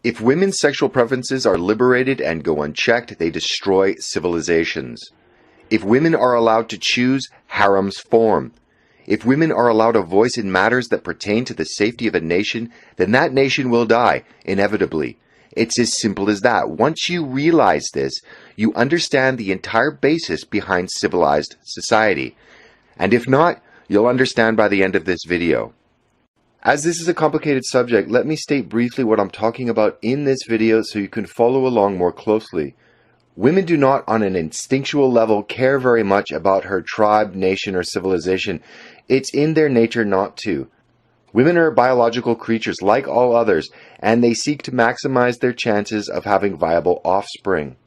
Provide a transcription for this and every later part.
If women's sexual preferences are liberated and go unchecked, they destroy civilizations. If women are allowed to choose, harems form. If women are allowed a voice in matters that pertain to the safety of a nation, then that nation will die, inevitably. It's as simple as that. Once you realize this, you understand the entire basis behind civilized society. And if not, you'll understand by the end of this video. As this is a complicated subject, let me state briefly what I'm talking about in this video so you can follow along more closely. Women do not, on an instinctual level, care very much about her tribe, nation, or civilization. It's in their nature not to. Women are biological creatures like all others, and they seek to maximize their chances of having viable offspring.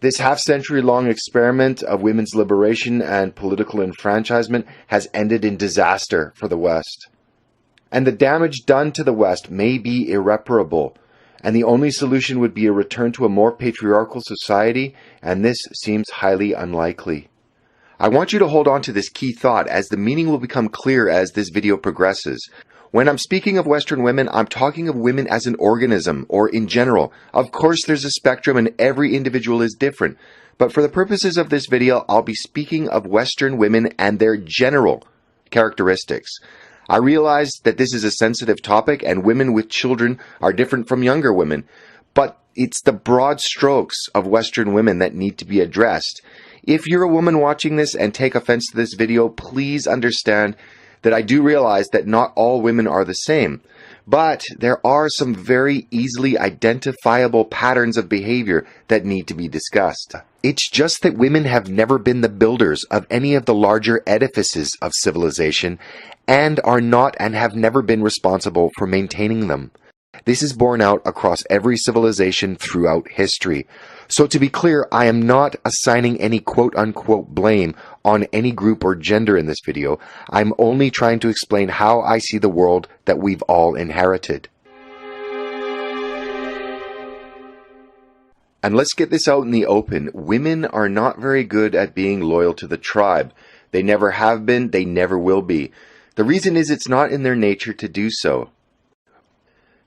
This half-century-long experiment of women's liberation and political enfranchisement has ended in disaster for the West. And the damage done to the West may be irreparable, and the only solution would be a return to a more patriarchal society, and this seems highly unlikely. I want you to hold on to this key thought, as the meaning will become clear as this video progresses. When I'm speaking of Western women, I'm talking of women as an organism, or in general. Of course, there's a spectrum and every individual is different, but for the purposes of this video, I'll be speaking of Western women and their general characteristics. I realize that this is a sensitive topic and women with children are different from younger women, but it's the broad strokes of Western women that need to be addressed. If you're a woman watching this and take offense to this video, please understand that I do realize that not all women are the same, but there are some very easily identifiable patterns of behavior that need to be discussed. It's just that women have never been the builders of any of the larger edifices of civilization and are not and have never been responsible for maintaining them. This is borne out across every civilization throughout history. So to be clear, I am not assigning any quote-unquote blame on any group or gender in this video. I'm only trying to explain how I see the world that we've all inherited. And let's get this out in the open. Women are not very good at being loyal to the tribe. They never have been, they never will be. The reason is it's not in their nature to do so.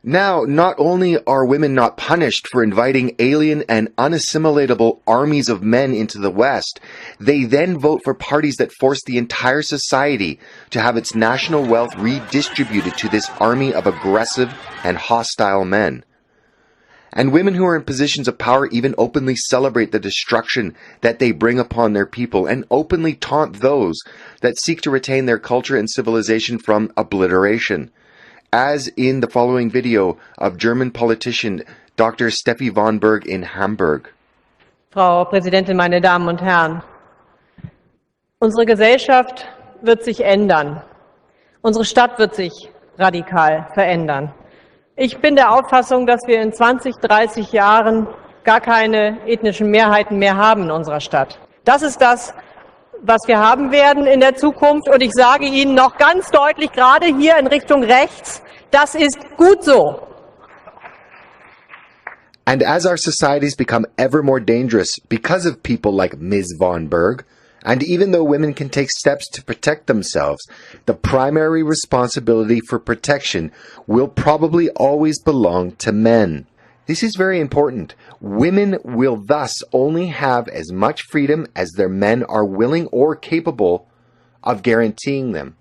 Now, not only are women not punished for inviting alien and unassimilatable armies of men into the West, they then vote for parties that force the entire society to have its national wealth redistributed to this army of aggressive and hostile men. And women who are in positions of power even openly celebrate the destruction that they bring upon their people and openly taunt those that seek to retain their culture and civilization from obliteration. As in the following video of German politician Dr. Steffi von Berg in Hamburg. Frau Präsidentin, meine Damen und Herren! Unsere Gesellschaft wird sich ändern. Unsere Stadt wird sich radikal verändern. Ich bin der Auffassung, dass wir in 20, 30 Jahren gar keine ethnischen Mehrheiten mehr haben in unserer Stadt. Das ist das, was wir haben werden in der Zukunft. Und ich sage Ihnen noch ganz deutlich, gerade hier in Richtung rechts, das ist gut so. And as our societies become ever more dangerous because of people like Ms. von Berg, and even though women can take steps to protect themselves, the primary responsibility for protection will probably always belong to men. This is very important. Women will thus only have as much freedom as their men are willing or capable of guaranteeing them.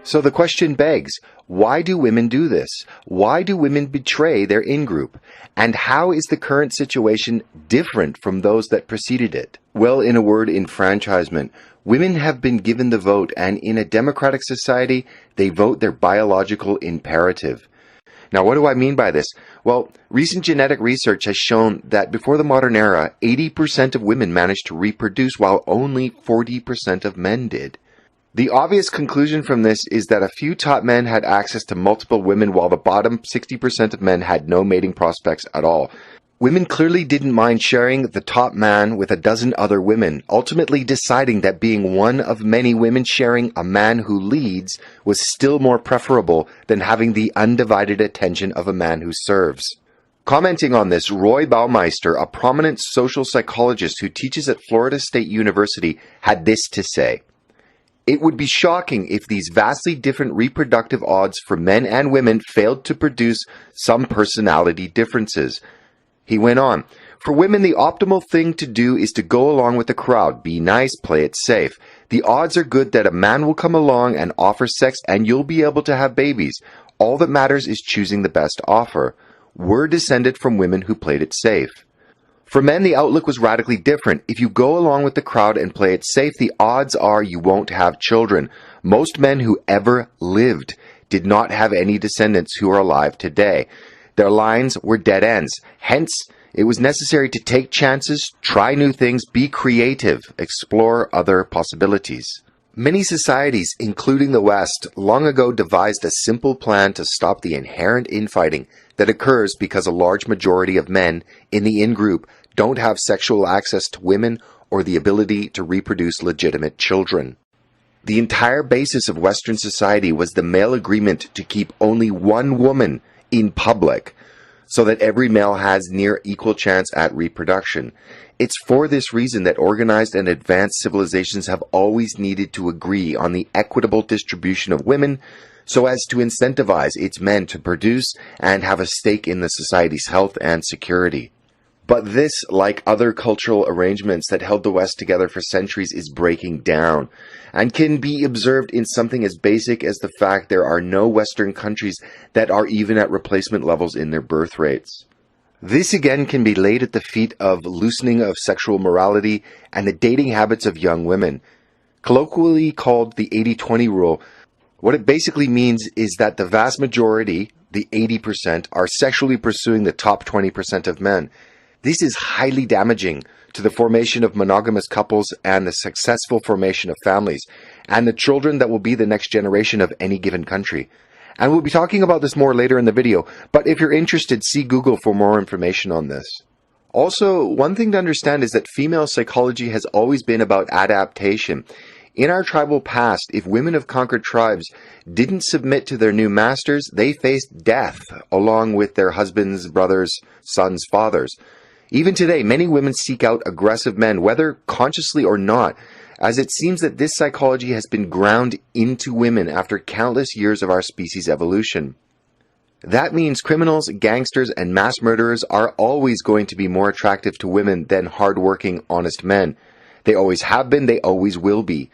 So the question begs, why do women do this? Why do women betray their in-group? And how is the current situation different from those that preceded it? Well, in a word, enfranchisement. Women have been given the vote, and in a democratic society, they vote their biological imperative. Now, what do I mean by this? Well, recent genetic research has shown that before the modern era, 80% of women managed to reproduce while only 40% of men did. The obvious conclusion from this is that a few top men had access to multiple women while the bottom 60% of men had no mating prospects at all. Women clearly didn't mind sharing the top man with a dozen other women, ultimately deciding that being one of many women sharing a man who leads was still more preferable than having the undivided attention of a man who serves. Commenting on this, Roy Baumeister, a prominent social psychologist who teaches at Florida State University, had this to say: It would be shocking if these vastly different reproductive odds for men and women failed to produce some personality differences. He went on, "For women, the optimal thing to do is to go along with the crowd, be nice, play it safe. The odds are good that a man will come along and offer sex and you'll be able to have babies. All that matters is choosing the best offer." We're descended from women who played it safe. For men, the outlook was radically different. If you go along with the crowd and play it safe, the odds are you won't have children. Most men who ever lived did not have any descendants who are alive today. Their lines were dead ends. Hence, it was necessary to take chances, try new things, be creative, explore other possibilities. Many societies, including the West, long ago devised a simple plan to stop the inherent infighting that occurs because a large majority of men in the in-group don't have sexual access to women or the ability to reproduce legitimate children. The entire basis of Western society was the male agreement to keep only one woman in public so that every male has near equal chance at reproduction. It's for this reason that organized and advanced civilizations have always needed to agree on the equitable distribution of women so as to incentivize its men to produce and have a stake in the society's health and security. But this, like other cultural arrangements that held the West together for centuries, is breaking down and can be observed in something as basic as the fact there are no Western countries that are even at replacement levels in their birth rates. This again can be laid at the feet of loosening of sexual morality and the dating habits of young women. Colloquially called the 80-20 rule, what it basically means is that the vast majority, the 80%, are sexually pursuing the top 20% of men. This is highly damaging to the formation of monogamous couples and the successful formation of families, and the children that will be the next generation of any given country. And we'll be talking about this more later in the video, but if you're interested, see Google for more information on this. Also, one thing to understand is that female psychology has always been about adaptation. In our tribal past, if women of conquered tribes didn't submit to their new masters, they faced death along with their husbands, brothers, sons, fathers. Even today, many women seek out aggressive men, whether consciously or not, as it seems that this psychology has been ground into women after countless years of our species' evolution. That means criminals, gangsters, and mass murderers are always going to be more attractive to women than hard-working, honest men. They always have been, they always will be.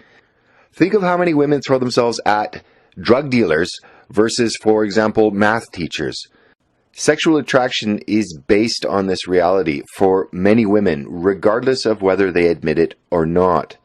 Think of how many women throw themselves at drug dealers versus, for example, math teachers. Sexual attraction is based on this reality for many women, regardless of whether they admit it or not.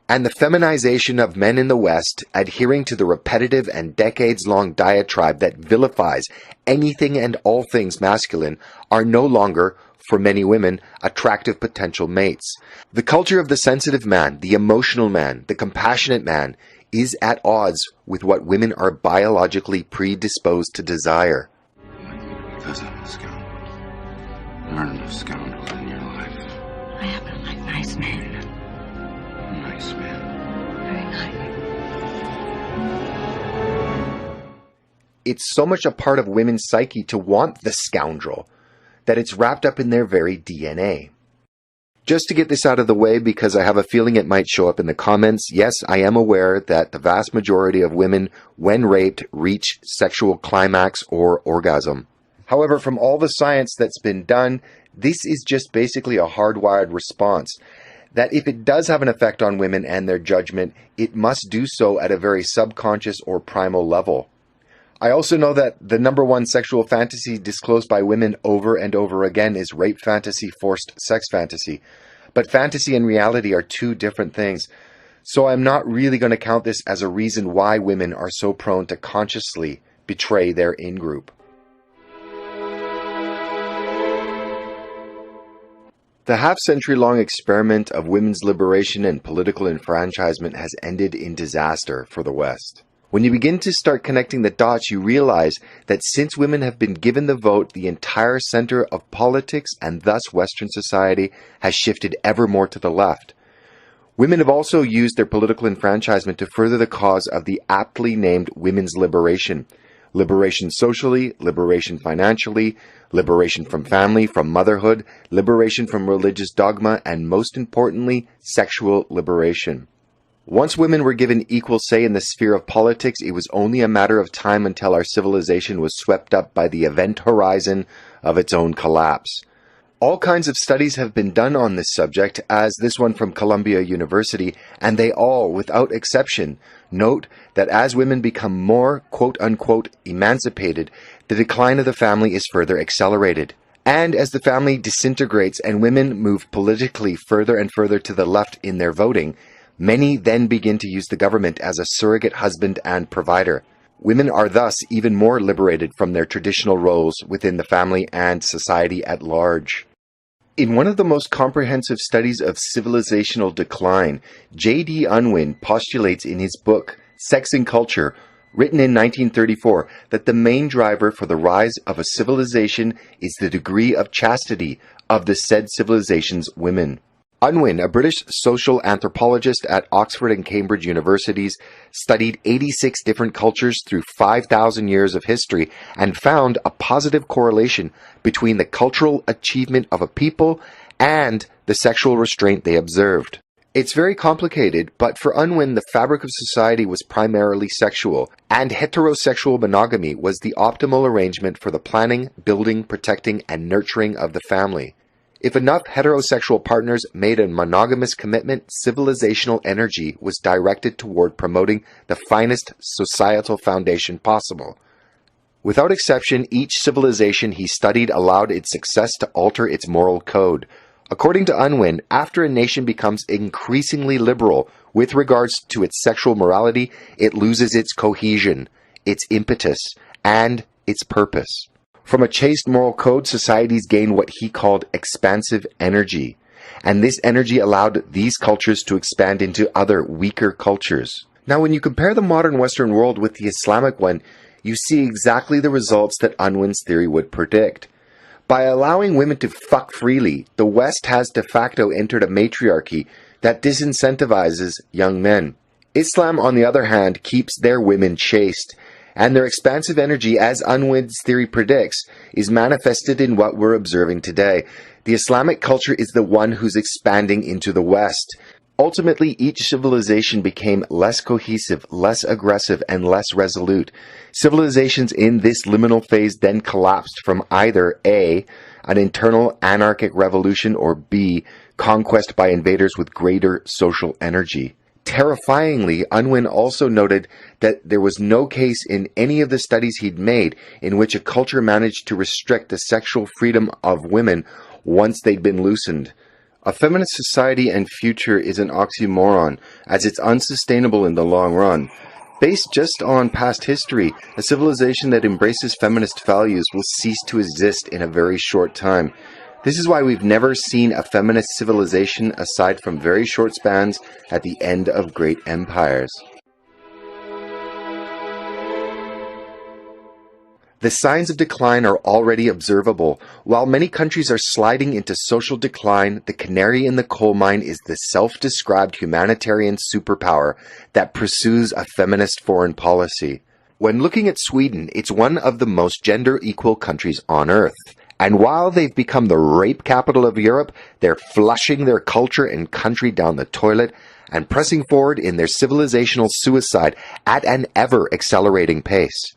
And the feminization of men in the West, adhering to the repetitive and decades-long diatribe that vilifies anything and all things masculine, are no longer, for many women, attractive potential mates. The culture of the sensitive man, the emotional man, the compassionate man, is at odds with what women are biologically predisposed to desire. Because I'm a scoundrel. There aren't enough scoundrels in your life. I happen to like nice men. Nice man. Very nice. It's so much a part of women's psyche to want the scoundrel that it's wrapped up in their very DNA. Just to get this out of the way, because I have a feeling it might show up in the comments, yes, I am aware that the vast majority of women, when raped, reach sexual climax or orgasm. However, from all the science that's been done, this is just basically a hardwired response. That if it does have an effect on women and their judgment, it must do so at a very subconscious or primal level. I also know that the number one sexual fantasy disclosed by women over and over again is rape fantasy, forced sex fantasy. But fantasy and reality are two different things. So I'm not really going to count this as a reason why women are so prone to consciously betray their in-group. The half-century-long experiment of women's liberation and political enfranchisement has ended in disaster for the West. When you begin to start connecting the dots, you realize that since women have been given the vote, the entire center of politics and thus Western society has shifted ever more to the left. Women have also used their political enfranchisement to further the cause of the aptly named women's liberation. Liberation socially, liberation financially, liberation from family, from motherhood, liberation from religious dogma, and most importantly, sexual liberation. Once women were given equal say in the sphere of politics, it was only a matter of time until our civilization was swept up by the event horizon of its own collapse. All kinds of studies have been done on this subject, as this one from Columbia University, and they all, without exception, note that as women become more, quote-unquote, emancipated, the decline of the family is further accelerated. And as the family disintegrates and women move politically further and further to the left in their voting, many then begin to use the government as a surrogate husband and provider. Women are thus even more liberated from their traditional roles within the family and society at large. In one of the most comprehensive studies of civilizational decline, J.D. Unwin postulates in his book, Sex and Culture, written in 1934, that the main driver for the rise of a civilization is the degree of chastity of the said civilization's women. Unwin, a British social anthropologist at Oxford and Cambridge universities, studied 86 different cultures through 5,000 years of history and found a positive correlation between the cultural achievement of a people and the sexual restraint they observed. It's very complicated, but for Unwin, the fabric of society was primarily sexual, and heterosexual monogamy was the optimal arrangement for the planning, building, protecting, and nurturing of the family. If enough heterosexual partners made a monogamous commitment, civilizational energy was directed toward promoting the finest societal foundation possible. Without exception, each civilization he studied allowed its success to alter its moral code. According to Unwin, after a nation becomes increasingly liberal with regards to its sexual morality, it loses its cohesion, its impetus, and its purpose. From a chaste moral code, societies gained what he called expansive energy, and this energy allowed these cultures to expand into other weaker cultures. Now, when you compare the modern Western world with the Islamic one, you see exactly the results that Unwin's theory would predict. By allowing women to fuck freely, the West has de facto entered a matriarchy that disincentivizes young men. Islam, on the other hand, keeps their women chaste, and their expansive energy, as Unwin's theory predicts, is manifested in what we're observing today. The Islamic culture is the one who's expanding into the West. Ultimately, each civilization became less cohesive, less aggressive, and less resolute. Civilizations in this liminal phase then collapsed from either A, an internal anarchic revolution, or B, conquest by invaders with greater social energy. Terrifyingly, Unwin also noted that there was no case in any of the studies he'd made in which a culture managed to restrict the sexual freedom of women once they'd been loosened. A feminist society and future is an oxymoron, as it's unsustainable in the long run. Based just on past history, a civilization that embraces feminist values will cease to exist in a very short time. This is why we've never seen a feminist civilization aside from very short spans at the end of great empires. The signs of decline are already observable. While many countries are sliding into social decline, the canary in the coal mine is the self-described humanitarian superpower that pursues a feminist foreign policy. When looking at Sweden, it's one of the most gender-equal countries on Earth. And while they've become the rape capital of Europe, they're flushing their culture and country down the toilet and pressing forward in their civilizational suicide at an ever-accelerating pace.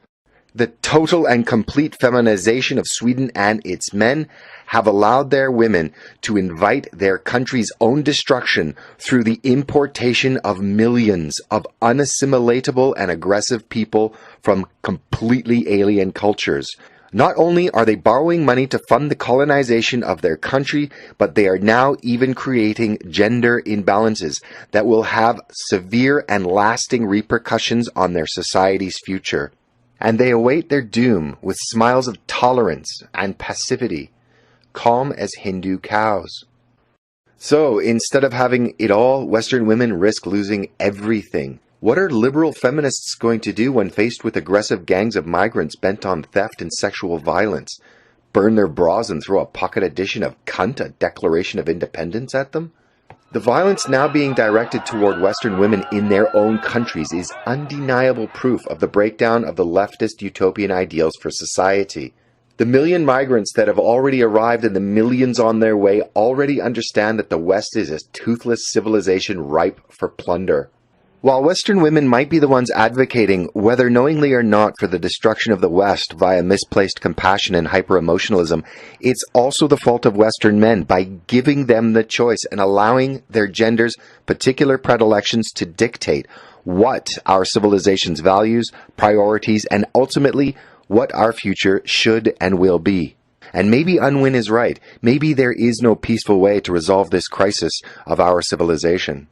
The total and complete feminization of Sweden and its men have allowed their women to invite their country's own destruction through the importation of millions of unassimilatable and aggressive people from completely alien cultures. Not only are they borrowing money to fund the colonization of their country, but they are now even creating gender imbalances that will have severe and lasting repercussions on their society's future. And they await their doom with smiles of tolerance and passivity, calm as Hindu cows. So, instead of having it all, Western women risk losing everything. What are liberal feminists going to do when faced with aggressive gangs of migrants bent on theft and sexual violence? Burn their bras and throw a pocket edition of Cunt, a Declaration of Independence, at them? The violence now being directed toward Western women in their own countries is undeniable proof of the breakdown of the leftist utopian ideals for society. The million migrants that have already arrived and the millions on their way already understand that the West is a toothless civilization ripe for plunder. While Western women might be the ones advocating, whether knowingly or not, for the destruction of the West via misplaced compassion and hyper-emotionalism, it's also the fault of Western men by giving them the choice and allowing their gender's particular predilections to dictate what our civilization's values, priorities, and ultimately what our future should and will be. And maybe Unwin is right. Maybe there is no peaceful way to resolve this crisis of our civilization.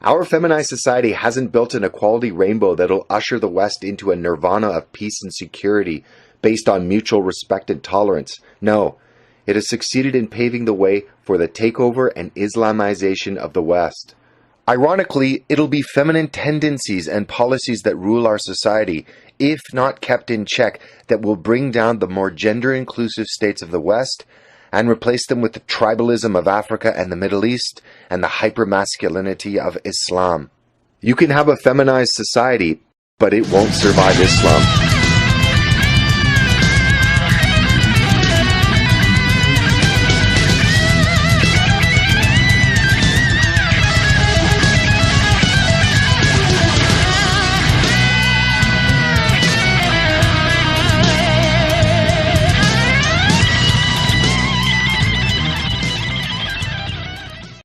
Our feminized society hasn't built an equality rainbow that'll usher the West into a nirvana of peace and security based on mutual respect and tolerance. No, it has succeeded in paving the way for the takeover and Islamization of the West. Ironically, it'll be feminine tendencies and policies that rule our society, if not kept in check, that will bring down the more gender-inclusive states of the West and replace them with the tribalism of Africa and the Middle East and the hypermasculinity of Islam. You can have a feminized society, but it won't survive Islam.